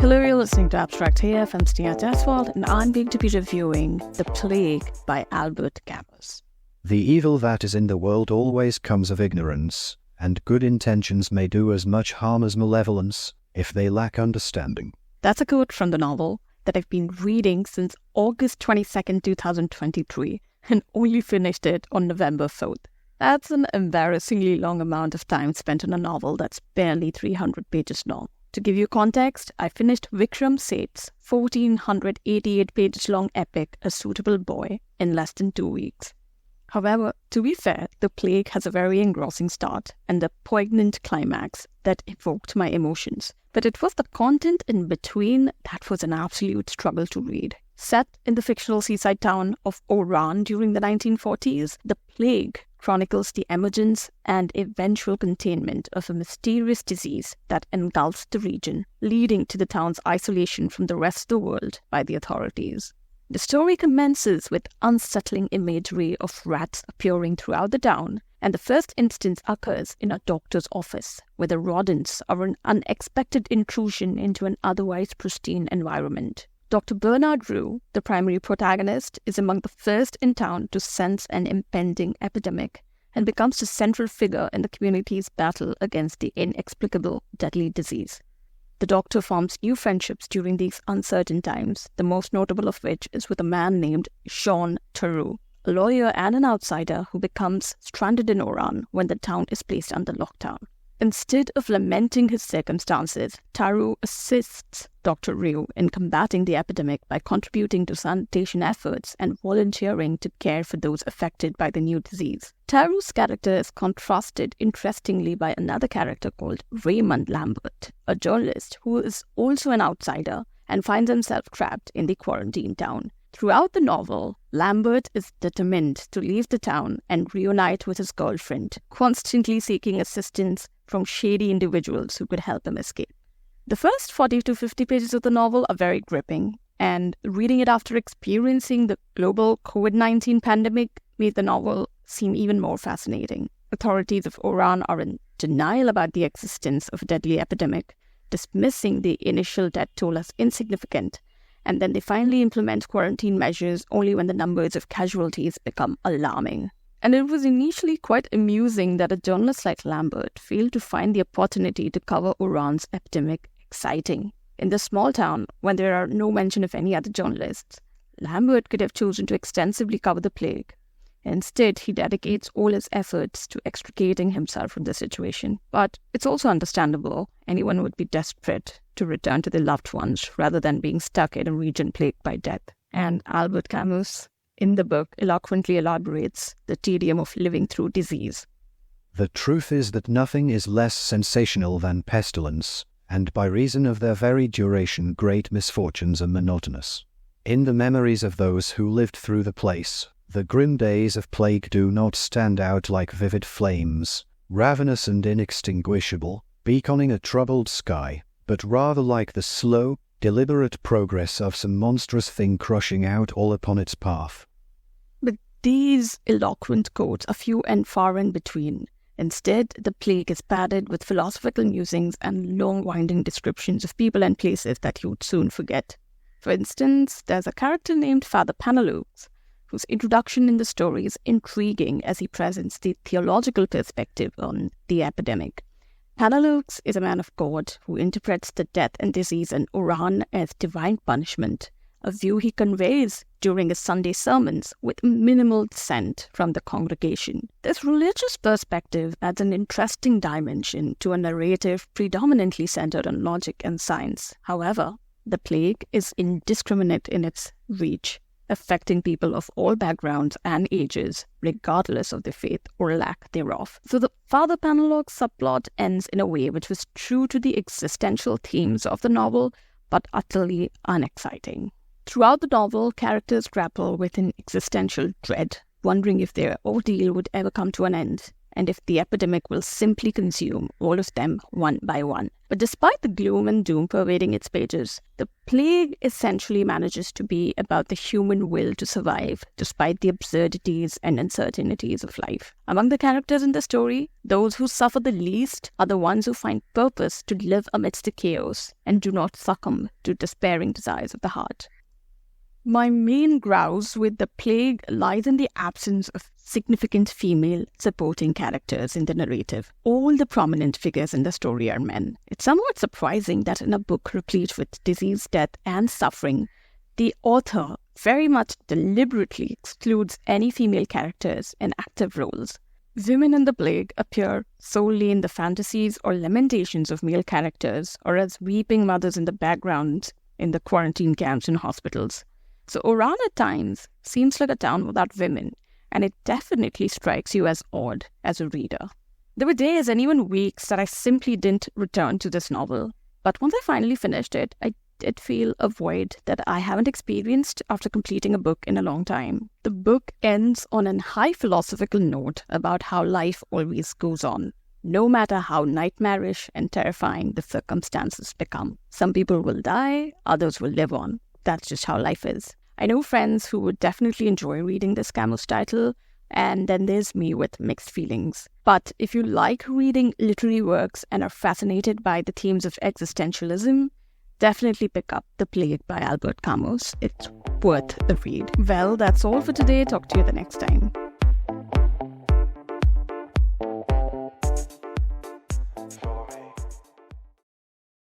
Hello, you're listening to Abstract AF. I'm Sneha Jaiswal, and I'm going to be reviewing The Plague by Albert Camus. The evil that is in the world always comes of ignorance, and good intentions may do as much harm as malevolence if they lack understanding. That's a quote from the novel that I've been reading since August 22nd, 2023, and only finished it on November 4th. That's an embarrassingly long amount of time spent on a novel that's barely 300 pages long. To give you context, I finished Vikram Seth's 1488 pages long epic, A Suitable Boy, in less than 2 weeks. However, to be fair, The Plague has a very engrossing start and a poignant climax that evoked my emotions. But it was the content in between that was an absolute struggle to read. Set in the fictional seaside town of Oran during the 1940s, The Plague chronicles the emergence and eventual containment of a mysterious disease that engulfs the region, leading to the town's isolation from the rest of the world by the authorities. The story commences with unsettling imagery of rats appearing throughout the town, and the first instance occurs in a doctor's office, where the rodents are an unexpected intrusion into an otherwise pristine environment. Dr. Bernard Rue, the primary protagonist, is among the first in town to sense an impending epidemic and becomes the central figure in the community's battle against the inexplicable deadly disease. The doctor forms new friendships during these uncertain times, the most notable of which is with a man named Jean Theroux, a lawyer and an outsider who becomes stranded in Oran when the town is placed under lockdown. Instead of lamenting his circumstances, Theroux assists Dr. Rue in combating the epidemic by contributing to sanitation efforts and volunteering to care for those affected by the new disease. Theroux's character is contrasted interestingly by another character called Raymond Lambert, a journalist who is also an outsider and finds himself trapped in the quarantine town. Throughout the novel, Lambert is determined to leave the town and reunite with his girlfriend, constantly seeking assistance from shady individuals who could help him escape. The first 40 to 50 pages of the novel are very gripping, and reading it after experiencing the global COVID-19 pandemic made the novel seem even more fascinating. Authorities of Oran are in denial about the existence of a deadly epidemic, dismissing the initial death toll as insignificant, and then they finally implement quarantine measures only when the numbers of casualties become alarming. And it was initially quite amusing that a journalist like Lambert failed to find the opportunity to cover Oran's epidemic exciting. In this small town, when there are no mention of any other journalists, Lambert could have chosen to extensively cover the plague. Instead, he dedicates all his efforts to extricating himself from the situation. But it's also understandable. Anyone would be desperate to return to their loved ones rather than being stuck in a region plagued by death. And Albert Camus, in the book, eloquently elaborates the tedium of living through disease. The truth is that nothing is less sensational than pestilence, and by reason of their very duration great misfortunes are monotonous. In the memories of those who lived through the place, the grim days of plague do not stand out like vivid flames, ravenous and inextinguishable, beaconing a troubled sky, but rather like the slow, deliberate progress of some monstrous thing crushing out all upon its path. But these eloquent quotes are few and far in between. Instead, the plague is padded with philosophical musings and long-winding descriptions of people and places that you would soon forget. For instance, there's a character named Father Panelux, whose introduction in the story is intriguing as he presents the theological perspective on the epidemic. Panelux is a man of God who interprets the death and disease in Oran as divine punishment, a view he conveys during his Sunday sermons with minimal dissent from the congregation. This religious perspective adds an interesting dimension to a narrative predominantly centered on logic and science. However, the plague is indiscriminate in its reach, affecting people of all backgrounds and ages, regardless of their faith or lack thereof. So the Father Panelux subplot ends in a way which was true to the existential themes of the novel, but utterly unexciting. Throughout the novel, characters grapple with an existential dread, wondering if their ordeal would ever come to an end. and if the epidemic will simply consume all of them one by one. But despite the gloom and doom pervading its pages, the plague essentially manages to be about the human will to survive, despite the absurdities and uncertainties of life. Among the characters in the story, those who suffer the least are the ones who find purpose to live amidst the chaos and do not succumb to despairing desires of the heart. My main grouse with the plague lies in the absence of significant female supporting characters in the narrative. All the prominent figures in the story are men. It's somewhat surprising that in a book replete with disease, death, and suffering, the author very much deliberately excludes any female characters in active roles. Women in the plague appear solely in the fantasies or lamentations of male characters, or as weeping mothers in the background in the quarantine camps and hospitals. So Oran at times seems like a town without women, and it definitely strikes you as odd as a reader. There were days and even weeks that I simply didn't return to this novel, but once I finally finished it, I did feel a void that I haven't experienced after completing a book in a long time. The book ends on a high philosophical note about how life always goes on, no matter how nightmarish and terrifying the circumstances become. Some people will die, others will live on. That's just how life is. I know friends who would definitely enjoy reading this Camus title, and then there's me with mixed feelings. But if you like reading literary works and are fascinated by the themes of existentialism, definitely pick up The Plague by Albert Camus. It's worth the read. Well, that's all for today. Talk to you the next time.